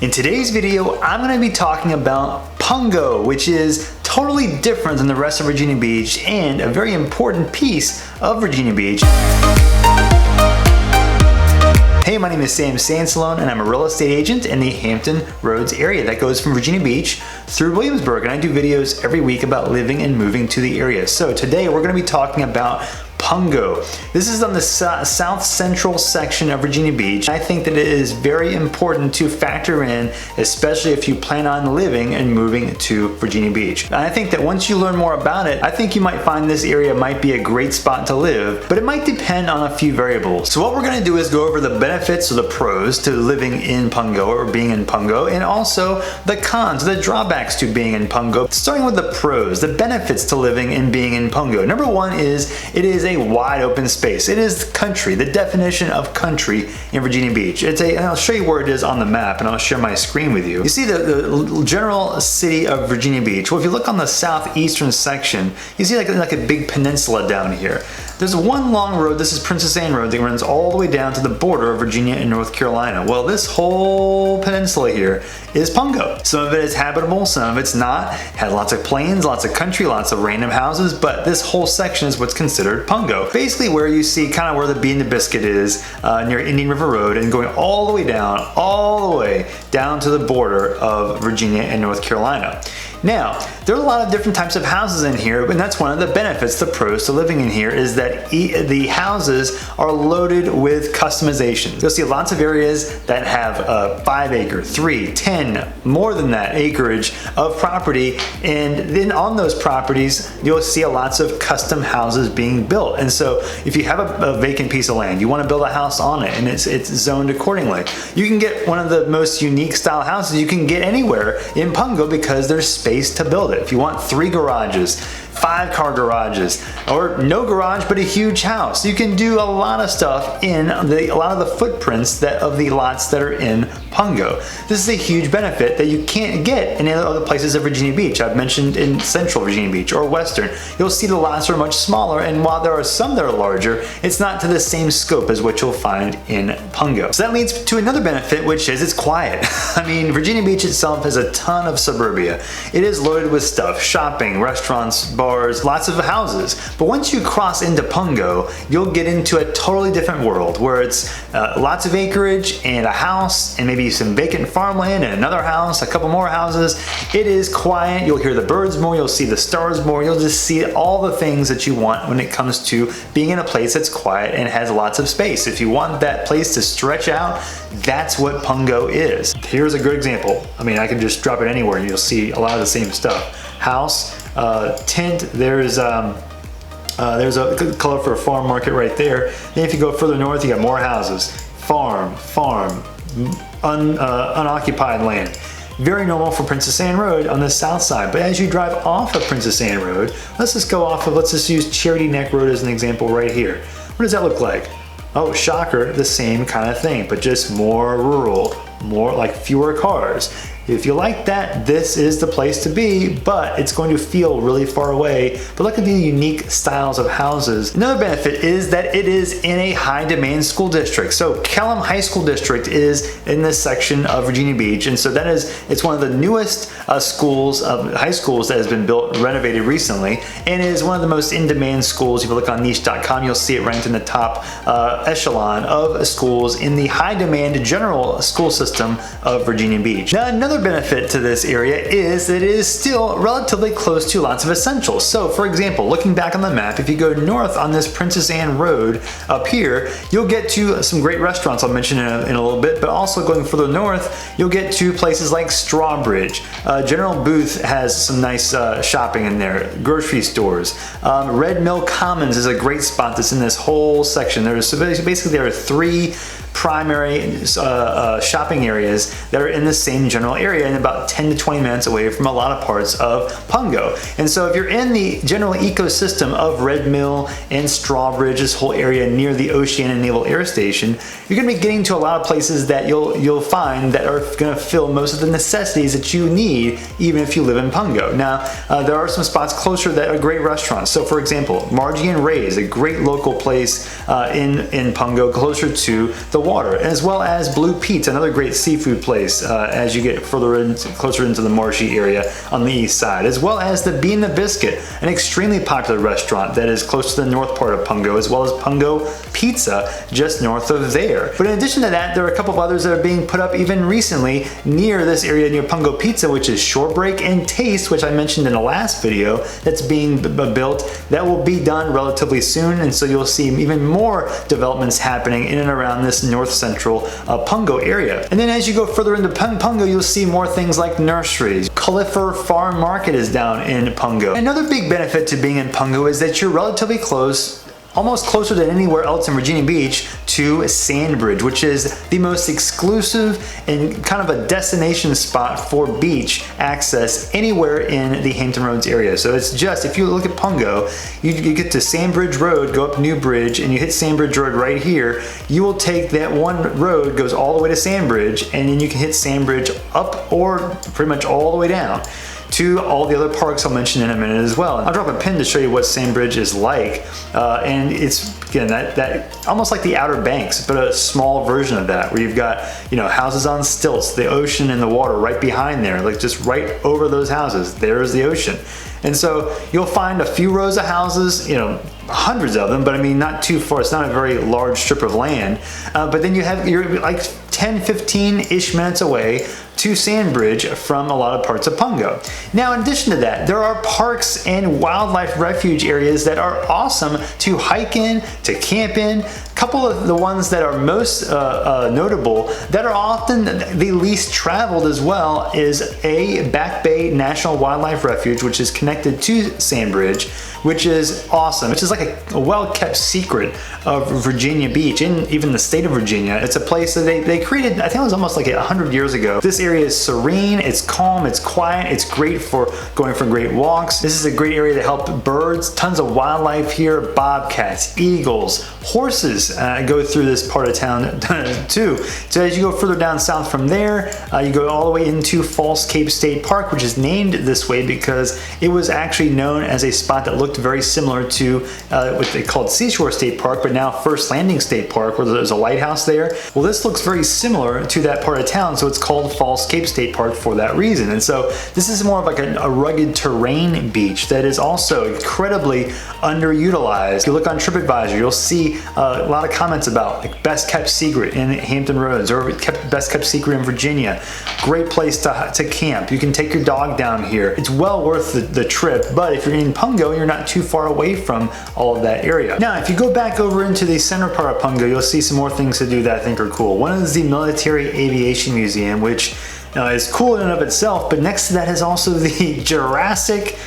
In today's video, I'm going to be talking about Pungo, which is totally different than the rest of Virginia Beach and a very important piece of Virginia Beach. Hey, my name is Sam Sansalone and I'm a real estate agent in the Hampton Roads area that goes from Virginia Beach through Williamsburg, and I do videos every week about living and moving to the area. So today we're going to be talking about Pungo. This is on the south central section of Virginia Beach. I think that it is very important to factor in, especially if you plan on living and moving to Virginia Beach. And I think that once you learn more about it, I think you might find this area might be a great spot to live, but it might depend on a few variables. So what we're going to do is go over the benefits or the pros to living in Pungo or being in Pungo, and also the cons, the drawbacks to being in Pungo. Starting with the pros, the benefits to living and being in Pungo. Number one is it is a wide open space. It is country, the definition of country in Virginia Beach. And I'll show you where it is on the map, and I'll share my screen with you. You see the general city of Virginia Beach. Well, if you look on the southeastern section, you see like a big peninsula down here. There's one long road, this is Princess Anne Road, that runs all the way down to the border of Virginia and North Carolina. Well, this whole peninsula here is Pungo. Some of it is habitable, some of it's not. Has lots of plains, lots of country, lots of random houses, but this whole section is what's considered Pungo. Basically where you see kind of where the Bee and the Biscuit is near Indian River Road, and going all the way down to the border of Virginia and North Carolina. Now, there are a lot of different types of houses in here, and that's one of the benefits, the pros to living in here, is that the houses are loaded with customization. You'll see lots of areas that have a 5 acre, 3, 10, more than that acreage of property, and then on those properties, you'll see lots of custom houses being built. And so if you have a vacant piece of land, you want to build a house on it, and it's zoned accordingly. You can get one of the most unique style houses you can get anywhere in Pungo because there's space to build it. If you want 3 garages, 5-car garages, or no garage but a huge house, you can do a lot of stuff in a lot of the footprints of the lots that are in Pungo. This is a huge benefit that you can't get in other places of Virginia Beach. I've mentioned in central Virginia Beach or western. You'll see the lots are much smaller, and while there are some that are larger, it's not to the same scope as what you'll find in Pungo. So that leads to another benefit, which is it's quiet. I mean, Virginia Beach itself has a ton of suburbia. It is loaded with stuff, shopping, restaurants, bars, lots of houses. But once you cross into Pungo, you'll get into a totally different world where it's lots of acreage and a house and maybe some vacant farmland and another house, a couple more houses. It is quiet. You'll hear the birds more. You'll see the stars more. You'll just see all the things that you want when it comes to being in a place that's quiet and has lots of space. If you want that place to stretch out, that's what Pungo is. Here's a good example. I mean, I can just drop it anywhere and you'll see a lot of the same stuff. House, tent, there's a good color for a farm market right there. And if you go further north, you got more houses. Farm, unoccupied land. Very normal for Princess Anne Road on the south side. But as you drive off of Princess Anne Road, let's just use Charity Neck Road as an example right here. What does that look like? Oh, shocker, the same kind of thing, but just more rural, more like fewer cars. If you like that, this is the place to be, but it's going to feel really far away. But look at the unique styles of houses. Another benefit is that it is in a high demand school district. So Kellam High School District is in this section of Virginia Beach, and so it's one of the newest high schools that has been built, renovated recently, and is one of the most in-demand schools. If you look on niche.com, you'll see it ranked in the top echelon of schools in the high demand general school system of Virginia Beach. Now, another benefit to this area is that it is still relatively close to lots of essentials. So for example, looking back on the map, if you go north on this Princess Anne Road up here, you'll get to some great restaurants I'll mention in a little bit, but also going further north, you'll get to places like Strawbridge. General Booth has some nice shopping in there, grocery stores. Red Mill Commons is a great spot that's in this whole section. There are 3 primary shopping areas that are in the same general area and about 10 to 20 minutes away from a lot of parts of Pungo. And so if you're in the general ecosystem of Red Mill and Strawbridge, this whole area near the Oceana Naval Air Station, you're going to be getting to a lot of places that you'll find that are going to fill most of the necessities that you need even if you live in Pungo. Now, there are some spots closer that are great restaurants. So for example, Margie and Ray's, a great local place in Pungo, closer to the water, as well as Blue Pete's, another great seafood place as you get closer into the marshy area on the east side, as well as the Bee and the Biscuit, an extremely popular restaurant that is close to the north part of Pungo, as well as Pungo Pizza just north of there. But in addition to that, there are a couple of others that are being put up even recently near this area near Pungo Pizza, which is Shorebreak and Taste, which I mentioned in the last video, that's being built. That will be done relatively soon, and so you'll see even more developments happening in and around this north central Pungo area. And then as you go further into Pungo, you'll see more things like nurseries. Califer Farm Market is down in Pungo. Another big benefit to being in Pungo is that you're relatively close, almost closer than anywhere else in Virginia Beach, to Sandbridge, which is the most exclusive and kind of a destination spot for beach access anywhere in the Hampton Roads area. So it's just, if you look at Pungo, you get to Sandbridge Road, go up New Bridge, and you hit Sandbridge Road right here. You will take that one road, goes all the way to Sandbridge, and then you can hit Sandbridge up or pretty much all the way down to all the other parks I'll mention in a minute as well. I'll drop a pin to show you what Sandbridge is like, and it's again that almost like the Outer Banks, but a small version of that, where you've got, you know, houses on stilts, the ocean and the water right behind there, like just right over those houses, there's the ocean. And so you'll find a few rows of houses, you know, hundreds of them, but I mean not too far. It's not a very large strip of land, but then you're like 10-15-ish minutes away to Sandbridge from a lot of parts of Pungo. Now, in addition to that, there are parks and wildlife refuge areas that are awesome to hike in, to camp in. A couple of the ones that are most notable, that are often the least traveled as well, is Back Bay National Wildlife Refuge, which is connected to Sandbridge, which is awesome. It's just like a well-kept secret of Virginia Beach, and even the state of Virginia. It's a place that they created, I think it was almost like 100 years ago. This area is serene, it's calm, it's quiet, it's great for going for great walks. This is a great area to help birds, tons of wildlife here, bobcats, eagles, horses go through this part of town too. So as you go further down south from there, you go all the way into False Cape State Park, which is named this way because it was actually known as a spot that looked very similar to what they called Seashore State Park, but now First Landing State Park, where there's a lighthouse there. Well, this looks very similar to that part of town, so it's called False Cape State Park for that reason. And so this is more of like a rugged terrain beach that is also incredibly underutilized. If you look on TripAdvisor, you'll see a lot of comments about like best kept secret in Hampton Roads, or best kept secret in Virginia. Great place to camp. You can take your dog down here. It's well worth the trip, but if you're in Pungo, you're not too far away from all of that area. Now, if you go back over into the center part of Pungo, you'll see some more things to do that I think are cool. One is the Military Aviation Museum, which is cool in and of itself, but next to that is also the Jurassic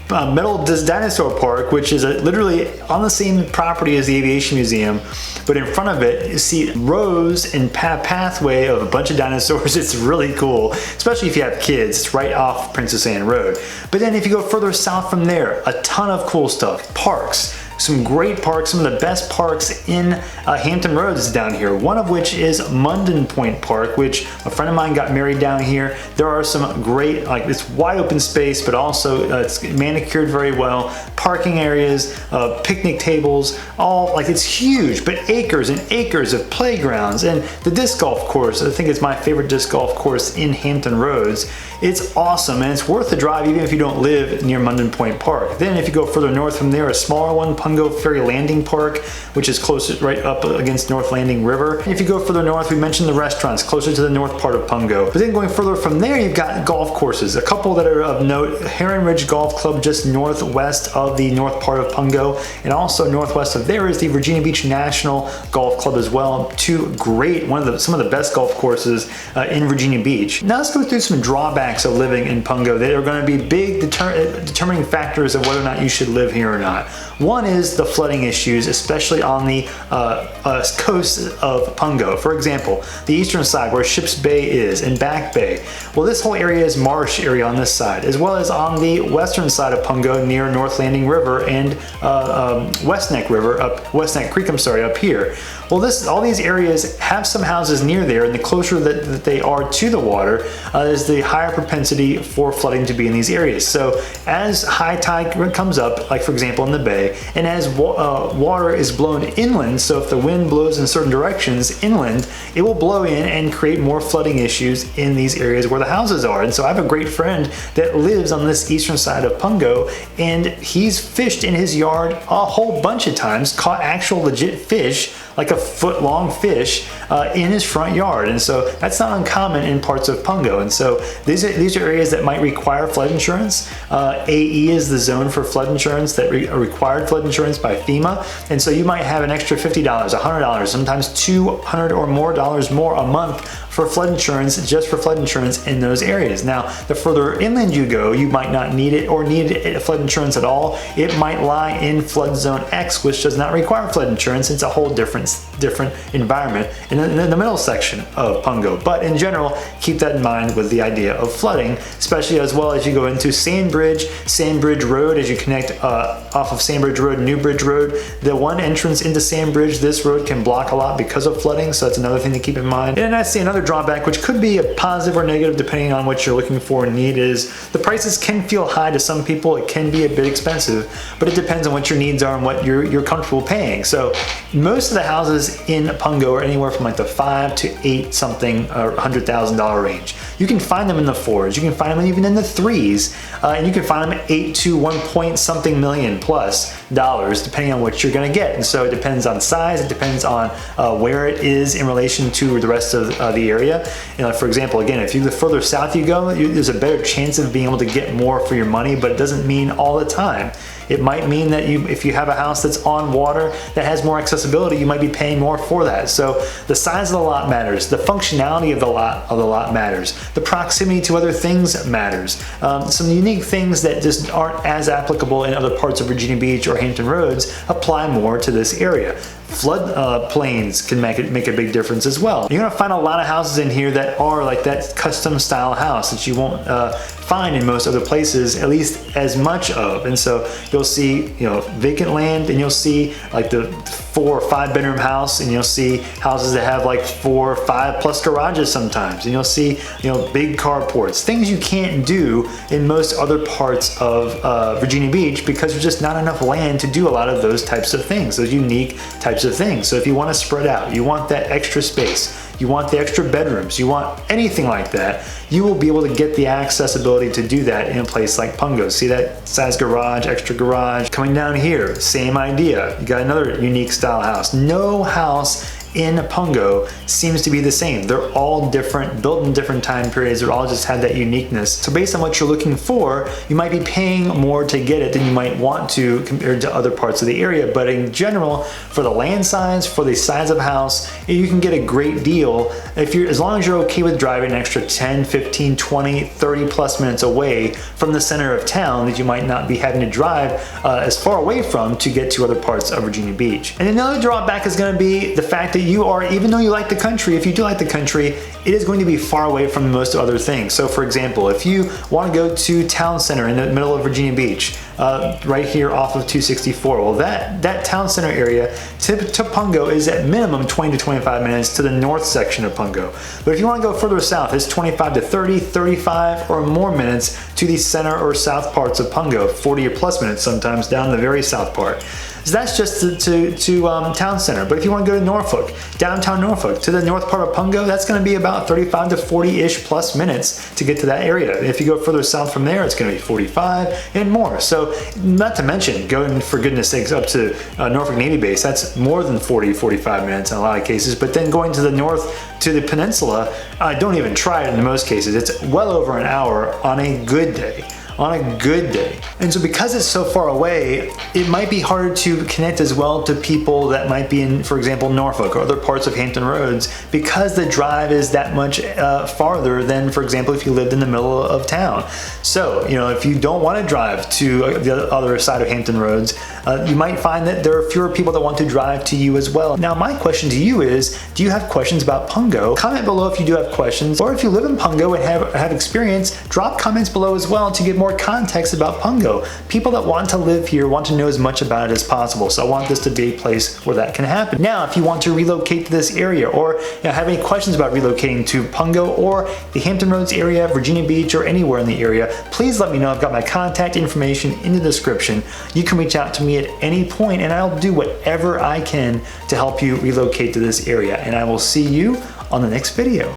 Metal Dinosaur Park, which is literally on the same property as the Aviation Museum, but in front of it you see rows and pathway of a bunch of dinosaurs. It's really cool, especially if you have kids. It's right off Princess Anne Road. But then if you go further south from there, a ton of cool stuff. Parks. Some great parks, some of the best parks in Hampton Roads is down here. One of which is Munden Point Park, which a friend of mine got married down here. There are some great, like, it's wide open space, but also it's manicured very well. Parking areas, picnic tables, all, like, it's huge, but acres and acres of playgrounds. And the disc golf course, I think it's my favorite disc golf course in Hampton Roads. It's awesome, and it's worth the drive even if you don't live near Munden Point Park. Then if you go further north from there, a smaller one, Pungo Ferry Landing Park, which is closer right up against North Landing River. And if you go further north, we mentioned the restaurants closer to the north part of Pungo. But then going further from there, you've got golf courses. A couple that are of note: Heron Ridge Golf Club just northwest of the north part of Pungo, and also northwest of there is the Virginia Beach National Golf Club as well. Two great, some of the best golf courses in Virginia Beach. Now let's go through some drawbacks of living in Pungo. They are going to be big determining factors of whether or not you should live here or not. One is the flooding issues, especially on the coast of Pungo. For example, the eastern side where Ships Bay is, and Back Bay. Well, this whole area is marsh area on this side, as well as on the western side of Pungo near North Landing River and West Neck Creek, up here. Well, all these areas have some houses near there, and the closer that they are to the water is the higher propensity for flooding to be in these areas. So as high tide comes up, like for example in the bay, and and as water is blown inland, so if the wind blows in certain directions inland, it will blow in and create more flooding issues in these areas where the houses are. And so I have a great friend that lives on this eastern side of Pungo, and he's fished in his yard a whole bunch of times, caught actual legit fish, like a foot-long fish, in his front yard. And so that's not uncommon in parts of Pungo. And so these are areas that might require flood insurance. AE is the zone for flood insurance that required flood insurance by FEMA. And so you might have an extra $50, $100, sometimes $200 or more a month for flood insurance, just for flood insurance in those areas. Now, the further inland you go, you might not need it or need flood insurance at all. It might lie in flood zone X, which does not require flood insurance. It's a whole different environment in the middle section of Pungo. But in general, keep that in mind with the idea of flooding, especially as well as you go into Sandbridge Road, as you connect off of Sandbridge Road, Newbridge Road. The one entrance into Sandbridge, this road can block a lot because of flooding, so that's another thing to keep in mind. And I see another drawback, which could be a positive or negative depending on what you're looking for and need, is the prices can feel high to some people. It can be a bit expensive, but it depends on what your needs are and what you're comfortable paying. So most of the houses in Pungo are anywhere from like the $5 to $8 something or $100,000 range. You can find them in the 4s, you can find them even in the 3s, and you can find them at $8 to $1 point something million plus dollars, depending on what you're going to get. And so it depends on size, it depends on where it is in relation to the rest of the area. For example, again, if the further south you go, there's a better chance of being able to get more for your money, but it doesn't mean all the time. It might mean that if you have a house that's on water that has more accessibility, you might be paying more for that. So the size of the lot matters. The functionality of the lot matters. The proximity to other things matters. Some unique things that just aren't as applicable in other parts of Virginia Beach or Hampton Roads apply more to this area. Flood plains can make a big difference as well. You're gonna find a lot of houses in here that are like that custom style house that you won't find in most other places, at least as much of. And so you'll see, vacant land, and you'll see like the 4 or 5 bedroom house, and you'll see houses that have like 4 or 5 plus garages sometimes, and you'll see big carports, things you can't do in most other parts of Virginia Beach because there's just not enough land to do a lot of those types of things, those unique types of things. So if you want to spread out, you want that extra space, you want the extra bedrooms, you want anything like that, you will be able to get the accessibility to do that in a place like Pungo. See that size garage, extra garage? Coming down here, same idea. You got another unique style house. No house in Pungo seems to be the same. They're all different, built in different time periods. They're all just had that uniqueness. So based on what you're looking for, you might be paying more to get it than you might want to compared to other parts of the area. But in general, for the land size, for the size of house, you can get a great deal as long as you're okay with driving an extra 10, 15, 20, 30 plus minutes away from the center of town that you might not be having to drive as far away from to get to other parts of Virginia Beach. And another drawback is going to be the fact that you are, even though you like the country, if you do like the country, it is going to be far away from most other things. So for example, if you want to go to Town Center in the middle of Virginia Beach, right here off of 264, well that Town Center area to Pungo is at minimum 20 to 25 minutes to the north section of Pungo. But if you want to go further south, it's 25 to 30, 35 or more minutes to the center or south parts of Pungo, 40 or plus minutes sometimes down the very south part. So that's just to Town Center. But if you want to go to Norfolk, downtown Norfolk, to the north part of Pungo, that's going to be about 35 to 40-ish plus minutes to get to that area. If you go further south from there, it's going to be 45 and more. So not to mention, going for goodness sakes up to Norfolk Navy Base, that's more than 40, 45 minutes in a lot of cases. But then going to the north to the peninsula, don't even try it in most cases. It's well over an hour on a good day. And so because it's so far away, it might be harder to connect as well to people that might be in, for example, Norfolk or other parts of Hampton Roads, because the drive is that much farther than, for example, if you lived in the middle of town. So, if you don't want to drive to the other side of Hampton Roads, you might find that there are fewer people that want to drive to you as well. Now, my question to you is, do you have questions about Pungo? Comment below if you do have questions, or if you live in Pungo and have experience, drop comments below as well to get more context about Pungo. People that want to live here want to know as much about it as possible, so I want this to be a place where that can happen. Now, if you want to relocate to this area, or have any questions about relocating to Pungo or the Hampton Roads area, Virginia Beach, or anywhere in the area, please let me know. I've got my contact information in the description. You can reach out to me me at any point, and I'll do whatever I can to help you relocate to this area. And I will see you on the next video.